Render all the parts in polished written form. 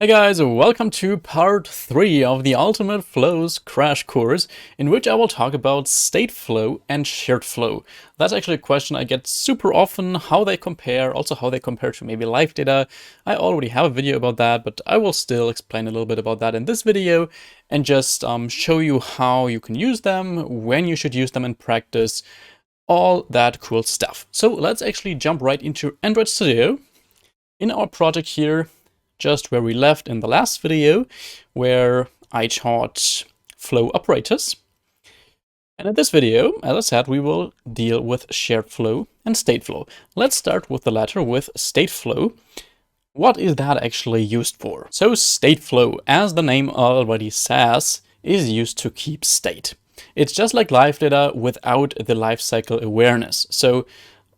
Hey guys, welcome to part 3 of the Ultimate Flows crash course, in which I will talk about StateFlow and SharedFlow. That's actually a question I get super often, how they compare, also how they compare to maybe live data. I already have a video about that, but I will still explain a little bit about that in this video and just show you how you can use them, when you should use them in practice, all that cool stuff. So let's actually jump right into Android Studio. In our project here, just where we left in the last video, where I taught flow operators. And in this video, as I said, we will deal with SharedFlow and StateFlow. Let's start with the latter, with StateFlow. What is that actually used for? So StateFlow, as the name already says, is used to keep state. It's just like live data without the lifecycle awareness. So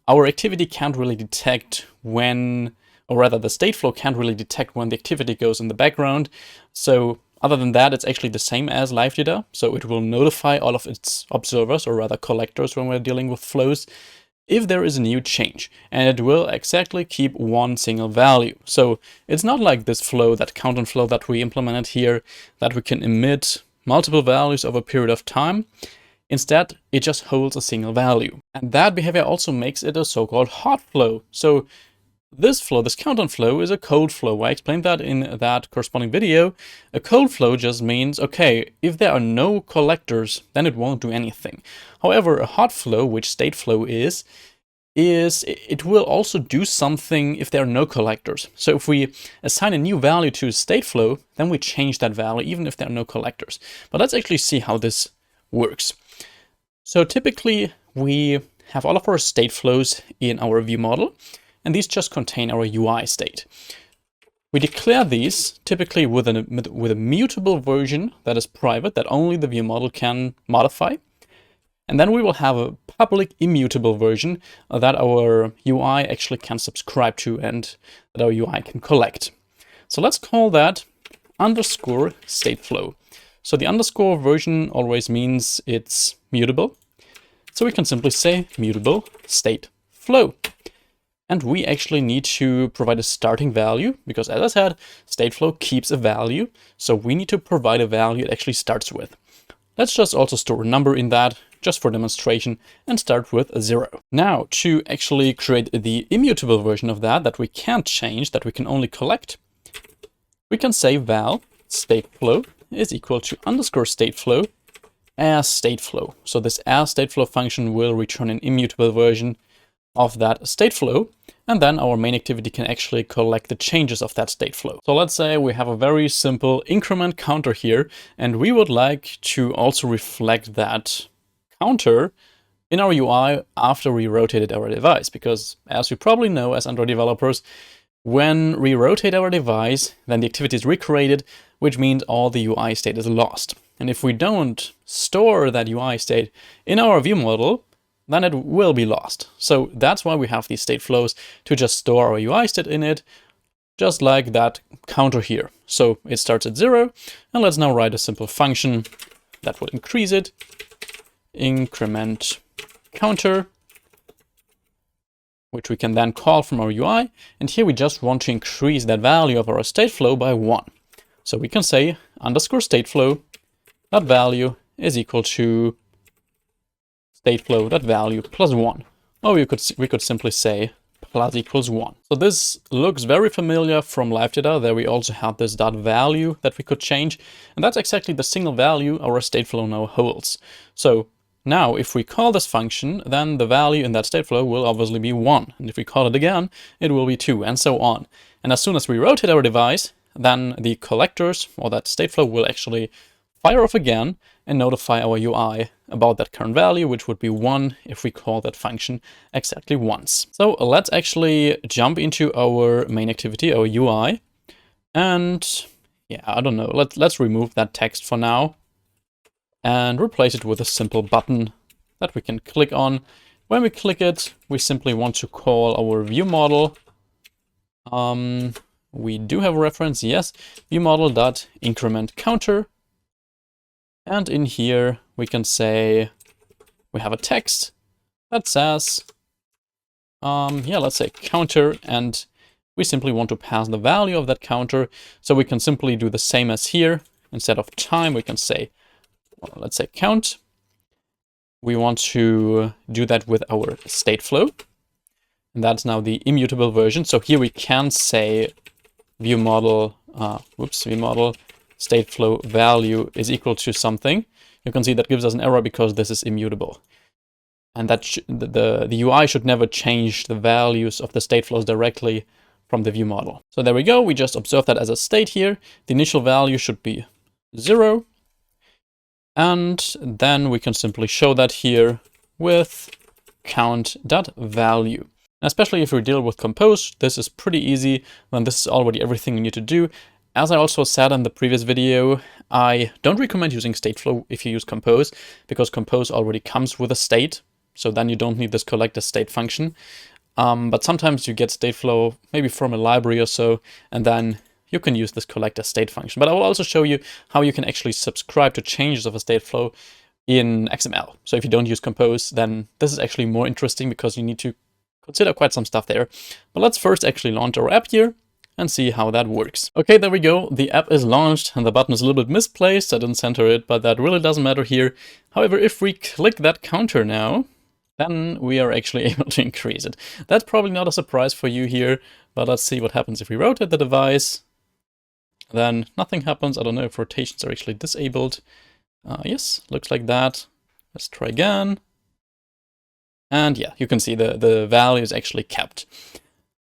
our activity can't really detect when, or rather the StateFlow can't really detect when the activity goes in the background. So other than that, it's actually the same as live data. So it will notify all of its observers, or rather collectors when we're dealing with flows, if there is a new change. And it will exactly keep one single value. So it's not like this flow, that Kotlin flow that we implemented here, that we can emit multiple values over a period of time. Instead, it just holds a single value. And that behavior also makes it a so-called hot flow. So this flow, this Kotlin flow, is a cold flow. I explained that in that corresponding video. A cold flow just means, okay, if there are no collectors, then it won't do anything. However, a hot flow, which StateFlow is it will also do something if there are no collectors. So if we assign a new value to StateFlow, then we change that value even if there are no collectors. But let's actually see how this works. So typically, we have all of our state flows in our view model, and these just contain our UI state. We declare these typically with a mutable version that is private, that only the view model can modify. And then we will have a public immutable version that our UI actually can subscribe to and that our UI can collect. So let's call that underscore StateFlow. So the underscore version always means it's mutable. So we can simply say mutable StateFlow. And we actually need to provide a starting value because, as I said, StateFlow keeps a value. So we need to provide a value it actually starts with. Let's just also store a number in that, just for demonstration, and start with a 0. Now, to actually create the immutable version of that we can't change, that we can only collect, we can say val StateFlow is equal to underscore StateFlow as StateFlow. So this as StateFlow function will return an immutable version of that StateFlow, and then our main activity can actually collect the changes of that StateFlow. So let's say we have a very simple increment counter here, and we would like to also reflect that counter in our UI after we rotated our device, because as you probably know as Android developers, when we rotate our device, then the activity is recreated, which means all the UI state is lost. And if we don't store that UI state in our view model, then it will be lost. So that's why we have these state flows, to just store our UI state in it, just like that counter here. So it starts at 0, and let's now write a simple function that will increase it. Increment counter, which we can then call from our UI. And here we just want to increase that value of our state flow by 1. So we can say underscore StateFlow, that value is equal to StateFlow, that value plus 1. Or we could simply say plus equals 1. So this looks very familiar from live data. There we also had this dot value that we could change. And that's exactly the single value our StateFlow now holds. So now if we call this function, then the value in that StateFlow will obviously be 1. And if we call it again, it will be 2, and so on. And as soon as we rotate our device, then the collectors, or that StateFlow, will actually fire off again and notify our UI about that current value, which would be 1 if we call that function exactly once. So let's actually jump into our main activity, our UI. And yeah, I don't know, let's remove that text for now and replace it with a simple button that we can click on. When we click it, we simply want to call our view model. We do have a reference, yes, viewModel.increment counter. And in here, we can say we have a text that says, let's say counter, and we simply want to pass the value of that counter. So we can simply do the same as here. Instead of time, we can say, well, let's say count. We want to do that with our StateFlow. And that's now the immutable version. So here we can say viewModel StateFlow value is equal to something. You can see that gives us an error because this is immutable. And that the UI should never change the values of the StateFlows directly from the viewModel. So there we go. We just observe that as a state here. The initial value should be 0. And then we can simply show that here with count.value. Especially if we deal with compose, this is pretty easy. Then this is already everything you need to do. As I also said in the previous video, I don't recommend using StateFlow if you use compose, because compose already comes with a state. So then you don't need this collector state function. But sometimes you get StateFlow maybe from a library or so, and then you can use this collector state function. But I will also show you how you can actually subscribe to changes of a StateFlow in XML. So if you don't use compose, then this is actually more interesting because you need to consider quite some stuff there. But let's first actually launch our app here and see how that works. Okay, there we go. The app is launched and the button is a little bit misplaced. I didn't center it, but that really doesn't matter here. However, if we click that counter now, then we are actually able to increase it. That's probably not a surprise for you here, but let's see what happens if we rotate the device. Then nothing happens. I don't know if rotations are actually disabled. Yes, looks like that. Let's try again. And yeah, you can see the value is actually kept.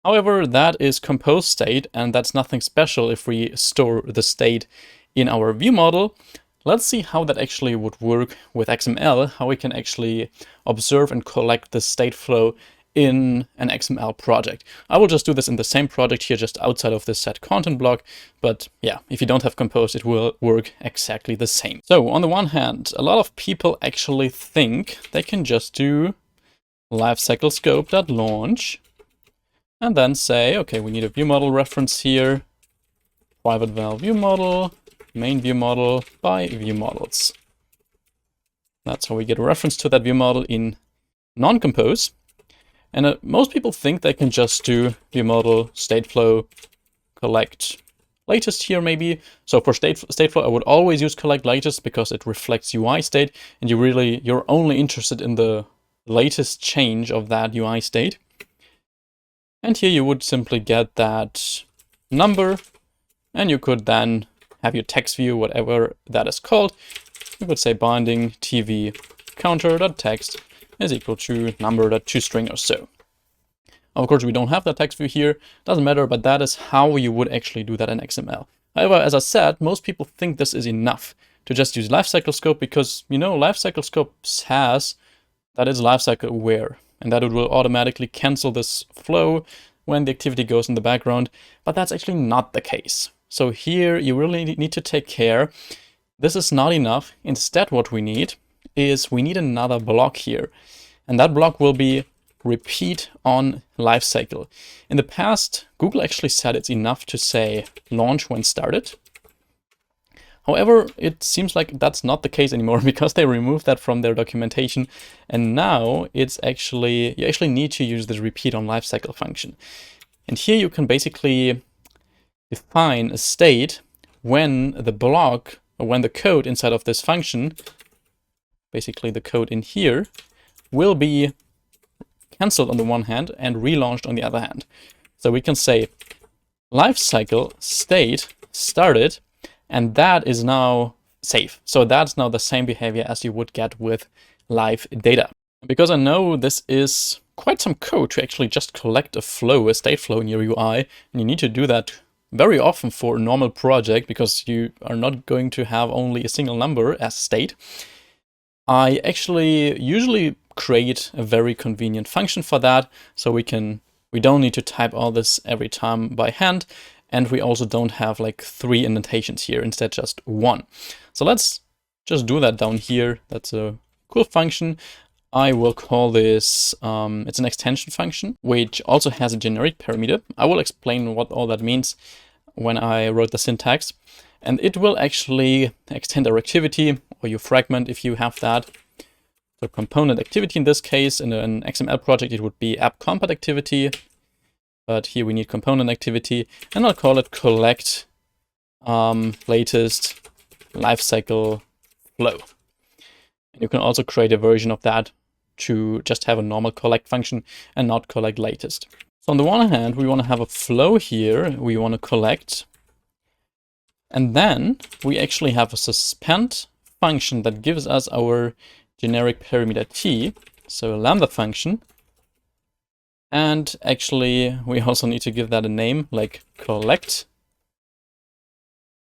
However, that is compose state, and that's nothing special if we store the state in our viewModel. Let's see how that actually would work with XML, how we can actually observe and collect the StateFlow in an XML project. I will just do this in the same project here, just outside of this set content block. But yeah, if you don't have compose, it will work exactly the same. So on the one hand, a lot of people actually think they can just do lifecycle scope.launch and then say, okay, we need a viewModel reference here, private val viewModel, main viewModel by viewModels. That's how we get a reference to that viewModel in non-compose. And most people think they can just do viewModel StateFlow collect latest here maybe. So for StateFlow, I would always use collect latest because it reflects UI state, and you're only interested in the latest change of that UI state. And here you would simply get that number, and you could then have your text view, whatever that is called. You could say binding TV counter.text is equal to number.toString or so. Of course, we don't have that text view here, doesn't matter, but that is how you would actually do that in XML. However, as I said, most people think this is enough to just use lifecycle scope because, you know, lifecycle scope says that it's lifecycle aware and that it will automatically cancel this flow when the activity goes in the background, but that's actually not the case. So here you really need to take care. This is not enough. Instead, what we need is we need another block here, and that block will be repeat on lifecycle. In the past, Google actually said it's enough to say launch when started. However, it seems like that's not the case anymore because they removed that from their documentation. And now it's actually, you actually need to use this repeat on lifecycle function. And here you can basically define a state when the block or when the code inside of this function, basically the code in here, will be canceled on the one hand and relaunched on the other hand. So we can say lifecycle state started, and that is now safe. So that's now the same behavior as you would get with live data. Because I know this is quite some code to actually just collect a flow, a state flow in your UI, and you need to do that very often for a normal project because you are not going to have only a single number as state. I actually usually create a very convenient function for that, so we don't need to type all this every time by hand. And we also don't have like 3 indentations here, instead just 1. So let's just do that down here. That's a cool function. I will call this, it's an extension function, which also has a generic parameter. I will explain what all that means when I wrote the syntax. And it will actually extend our activity, or your fragment if you have that. So component activity in this case, in an XML project, it would be app compat activity. but here we need component activity, and I'll call it collect latest lifecycle flow. And you can also create a version of that to just have a normal collect function and not collect latest. So on the one hand, we want to have a flow here. We want to collect. And then we actually have a suspend function that gives us our generic parameter t, so a lambda function. And actually, we also need to give that a name, like collect.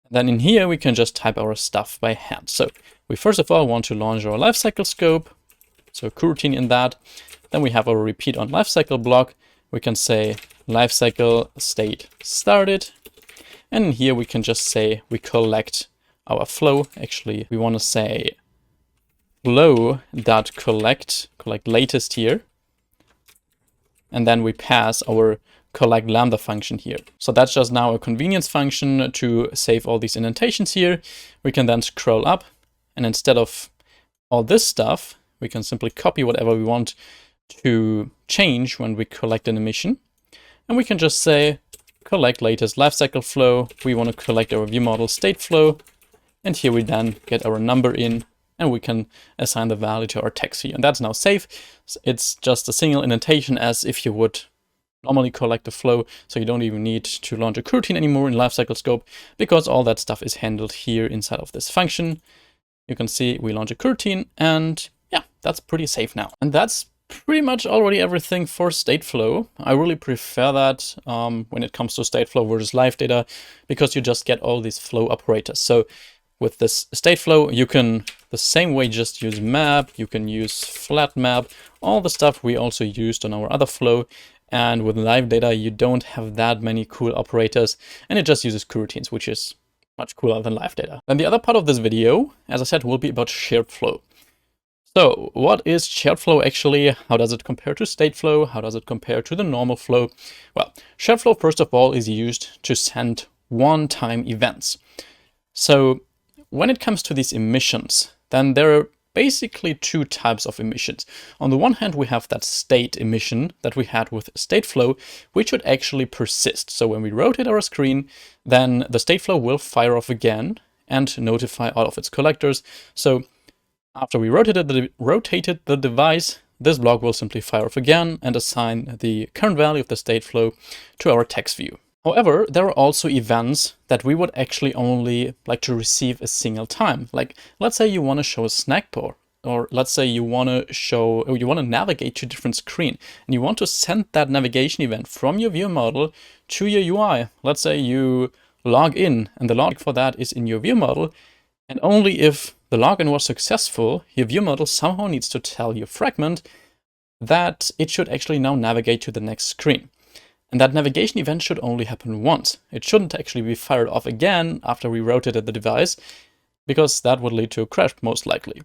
Then in here, we can just type our stuff by hand. So we first of all want to launch our lifecycle scope, so coroutine in that. Then we have our repeat on lifecycle block. We can say lifecycle state started. And in here, we can just say we collect our flow. Actually, we want to say flow.collect, collect latest here. And then we pass our collect lambda function here. So that's just now a convenience function to save all these indentations here. We can then scroll up, and instead of all this stuff, we can simply copy whatever we want to change when we collect an emission. And we can just say collect latest lifecycle flow. We want to collect our view model StateFlow. And here we then get our number in, and we can assign the value to our text view. And that's now safe. It's just a single indentation as if you would normally collect a flow. So you don't even need to launch a coroutine anymore in lifecycle scope, because all that stuff is handled here inside of this function. You can see we launch a coroutine, and yeah, that's pretty safe now. And that's pretty much already everything for StateFlow. I really prefer that when it comes to StateFlow versus live data, because you just get all these flow operators. So with this StateFlow, you can the same way just use map, you can use flat map, all the stuff we also used on our other flow. And with live data, you don't have that many cool operators, and it just uses coroutines, which is much cooler than live data. Then the other part of this video, as I said, will be about SharedFlow. So what is SharedFlow actually? How does it compare to StateFlow? How does it compare to the normal flow? Well, SharedFlow, first of all, is used to send one-time events. So when it comes to these emissions, then there are basically two types of emissions. On the one hand, we have that state emission that we had with StateFlow, which would actually persist. So when we rotate our screen, then the StateFlow will fire off again and notify all of its collectors. So after we rotated the device, this block will simply fire off again and assign the current value of the StateFlow to our text view. However, there are also events that we would actually only like to receive a single time. Like, let's say you want to show a snack bar, or let's say you want to navigate to a different screen, and you want to send that navigation event from your view model to your UI. Let's say you log in, and the log for that is in your view model, and only if the login was successful, your view model somehow needs to tell your fragment that it should actually now navigate to the next screen. And that navigation event should only happen once. It shouldn't actually be fired off again after we rotated the device, because that would lead to a crash most likely.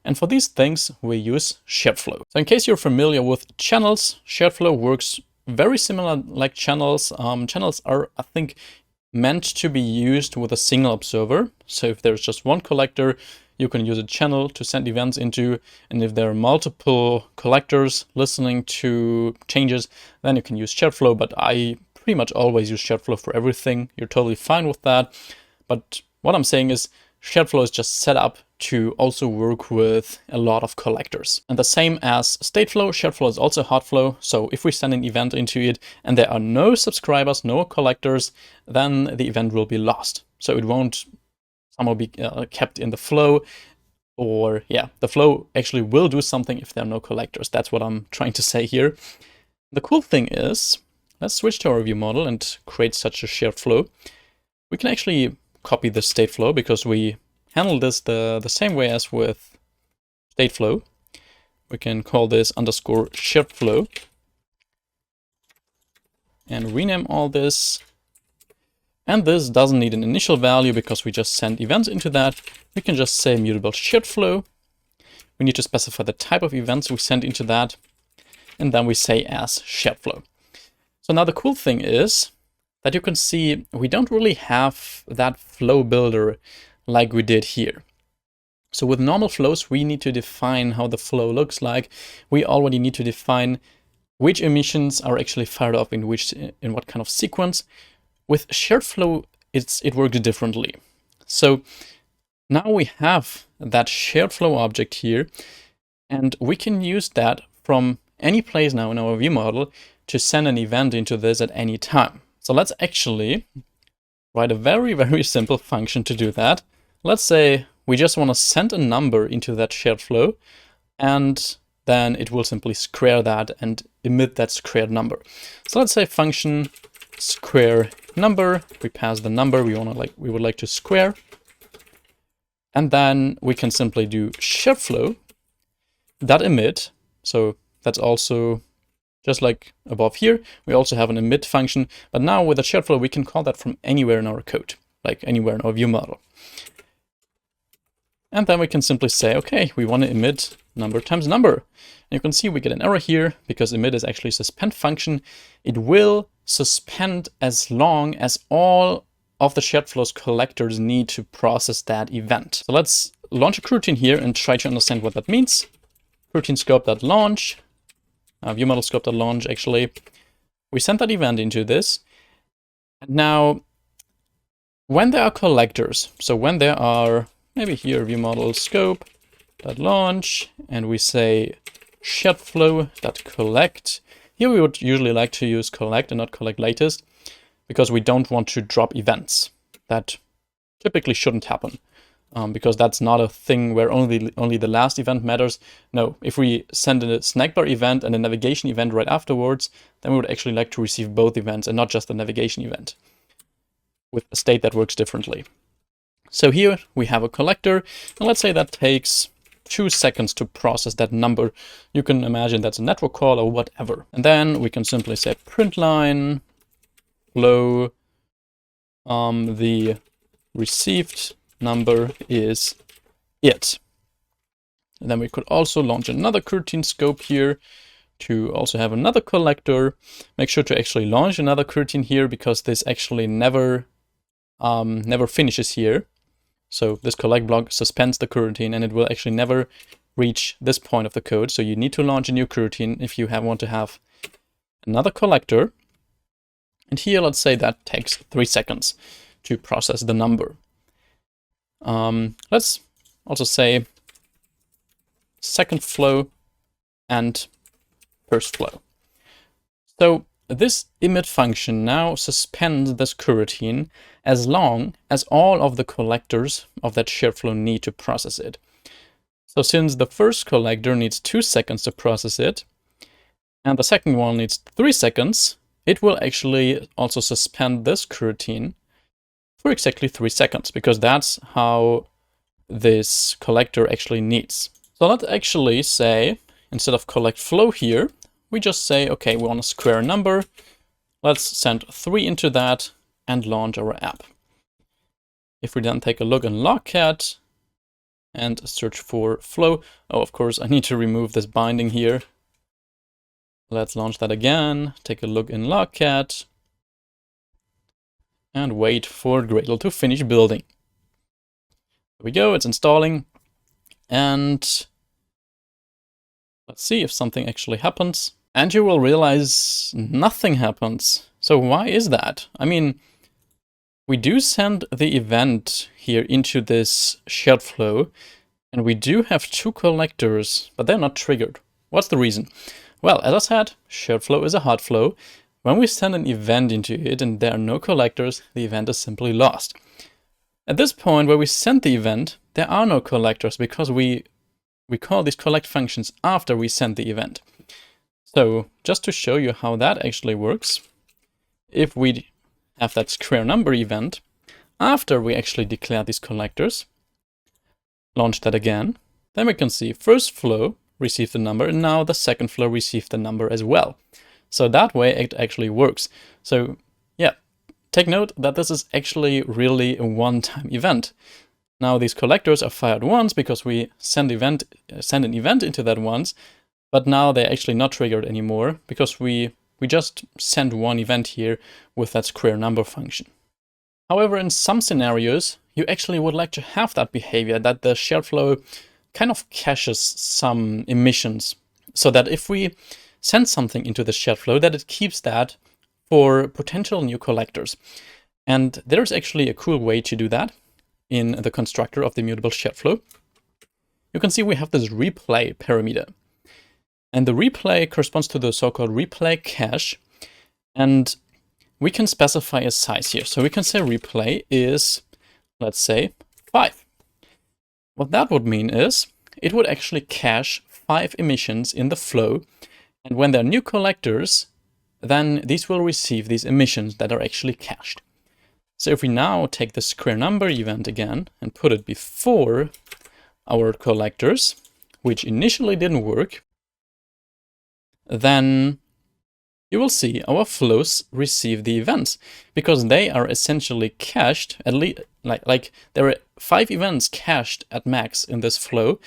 And for these things, we use SharedFlow. So in case you're familiar with channels, SharedFlow works very similar like channels. Channels are, I think, meant to be used with a single observer. So if there's just one collector, you can use a channel to send events into, and if there are multiple collectors listening to changes, then you can use SharedFlow, but I pretty much always use SharedFlow for everything. You're totally fine with that. But what I'm saying is SharedFlow is just set up to also work with a lot of collectors. And the same as StateFlow, SharedFlow is also hot flow. So if we send an event into it and there are no subscribers, no collectors, then the event will be lost. So it won't somehow be kept in the flow, or yeah, the flow actually will do something if there are no collectors. That's what I'm trying to say here. The cool thing is, let's switch to our view model and create such a shared flow. We can actually copy the StateFlow because we handle this the same way as with StateFlow. We can call this underscore SharedFlow and rename all this. And this doesn't need an initial value because we just send events into that. We can just say mutable SharedFlow. We need to specify the type of events we send into that. And then we say as SharedFlow. So now the cool thing is that you can see we don't really have that flow builder like we did here. So with normal flows, we need to define how the flow looks like. We already need to define which emissions are actually fired up in what kind of sequence. With SharedFlow, it works differently. So now we have that SharedFlow object here, and we can use that from any place now in our view model to send an event into this at any time. So let's actually write a very, very simple function to do that. Let's say we just want to send a number into that SharedFlow, and then it will simply square that and emit that squared number. So let's say function square number. We pass the number we would like to square, and then we can simply do SharedFlow that emit. So that's also just like above here. We also have an emit function, but now with the SharedFlow we can call that from anywhere in our code, like anywhere in our view model. And then we can simply say, okay, we want to emit number times number. And you can see we get an error here because emit is actually a suspend function. It will suspend as long as all of the SharedFlow's collectors need to process that event. So let's launch a coroutine here and try to understand what that means. Coroutine scope.launch, view model scope.launch actually. We send that event into this. And now, when there are collectors, so when there are maybe here view model scope.launch, and we say SharedFlow.collect. Here we would usually like to use collect and not collect latest, because we don't want to drop events. That typically shouldn't happen, because that's not a thing where only the last event matters. No, if we send a snack bar event and a navigation event right afterwards, then we would actually like to receive both events and not just the navigation event, with a state that works differently. So here we have a collector, and let's say that takes 2 seconds to process that number. You can imagine that's a network call or whatever. And then we can simply say printline flow, the received number is it. And then we could also launch another coroutine scope here to also have another collector. Make sure to actually launch another coroutine here, because this actually never finishes here. So this collect block suspends the coroutine, and it will actually never reach this point of the code. So you need to launch a new coroutine if you want to have another collector. And here, let's say that takes 3 seconds to process the number. Let's also say second flow and first flow. So this emit function now suspends this coroutine as long as all of the collectors of that SharedFlow need to process it. So since the first collector needs 2 seconds to process it, and the second one needs 3 seconds, it will actually also suspend this coroutine for exactly 3 seconds, because that's how this collector actually needs. So let's actually say, instead of collect flow here, we just say, okay, we want to square a number. Let's send 3 into that and launch our app. If we then take a look in logcat and search for flow, oh, of course, I need to remove this binding here. Let's launch that again, take a look in logcat, and wait for Gradle to finish building. There we go, it's installing, and let's see if something actually happens. And you will realize nothing happens. So why is that? I mean, we do send the event here into this SharedFlow, and we do have 2 collectors, but they're not triggered. What's the reason? Well, as I said, SharedFlow is a hard flow. When we send an event into it and there are no collectors, the event is simply lost. At this point where we send the event, there are no collectors, because we call these collect functions after we send the event. So just to show you how that actually works, if we have that square number event, after we actually declare these collectors, launch that again, then we can see first flow received the number, and now the second flow received the number as well. So that way it actually works. So yeah, take note that this is actually really a one-time event. Now these collectors are fired once because we send an event into that once, but now they're actually not triggered anymore because we just send one event here with that square number function. However, in some scenarios, you actually would like to have that behavior, that the SharedFlow kind of caches some emissions, so that if we send something into the shared flow, that it keeps that for potential new collectors. And there's actually a cool way to do that in the constructor of the immutable shared flow. You can see we have this replay parameter. And the replay corresponds to the so-called replay cache. And we can specify a size here. So we can say replay is, let's say, 5. What that would mean is it would actually cache 5 emissions in the flow. And when there are new collectors, then these will receive these emissions that are actually cached. So if we now take the square number event again and put it before our collectors, which initially didn't work, then you will see our flows receive the events because they are essentially cached, at least like there are 5 events cached at max in this flow.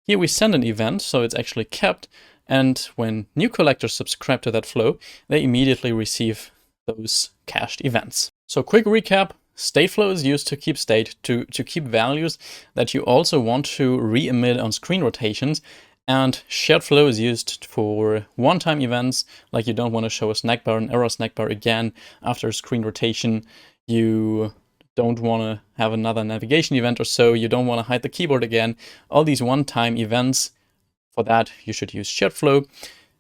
Here we send an event, so it's actually kept, and when new collectors subscribe to that flow, they immediately receive those cached events. So quick recap, StateFlow is used to keep state, to keep values that you also want to re-emit on screen rotations. And SharedFlow is used for one-time events, like you don't want to show a snack bar, an error snack bar again after a screen rotation. You don't want to have another navigation event or so. You don't want to hide the keyboard again. All these one-time events, for that you should use SharedFlow.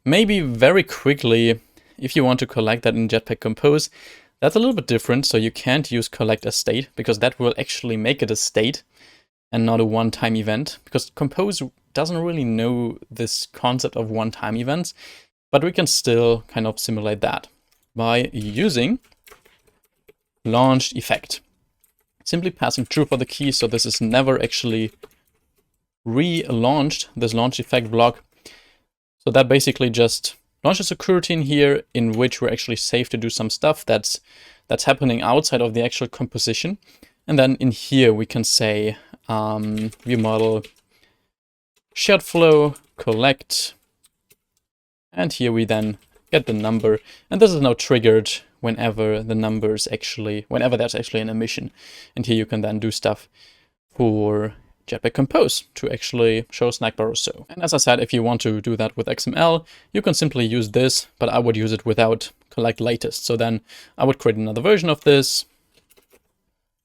Maybe very quickly, if you want to collect that in Jetpack Compose, that's a little bit different. So you can't use collect as state because that will actually make it a state and not a one-time event, because Compose doesn't really know this concept of one-time events, but we can still kind of simulate that by using launched effect. Simply passing true for the key, so this is never actually relaunched, this launch effect block. So that basically just launches a coroutine here in which we're actually safe to do some stuff that's happening outside of the actual composition. And then in here we can say view model shared flow collect, and here we then get the number, and this is now triggered whenever there's actually an emission. And here you can then do stuff for Jetpack Compose to actually show a snack bar or so. And as I said, if you want to do that with XML, you can simply use this, but I would use it without collect latest. So then I would create another version of this,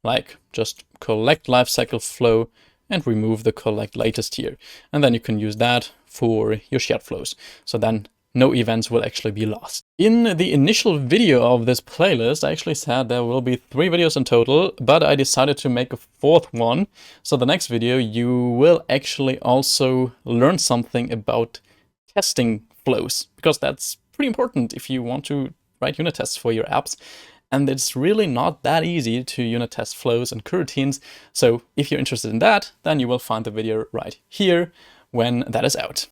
like just collect lifecycle flow, and remove the collect latest here. And then you can use that for your shared flows. So then no events will actually be lost. In the initial video of this playlist, I actually said there will be 3 videos in total, but I decided to make a 4th one. So the next video, you will actually also learn something about testing flows, because that's pretty important if you want to write unit tests for your apps. And it's really not that easy to unit test flows and coroutines. So if you're interested in that, then you will find the video right here when that is out.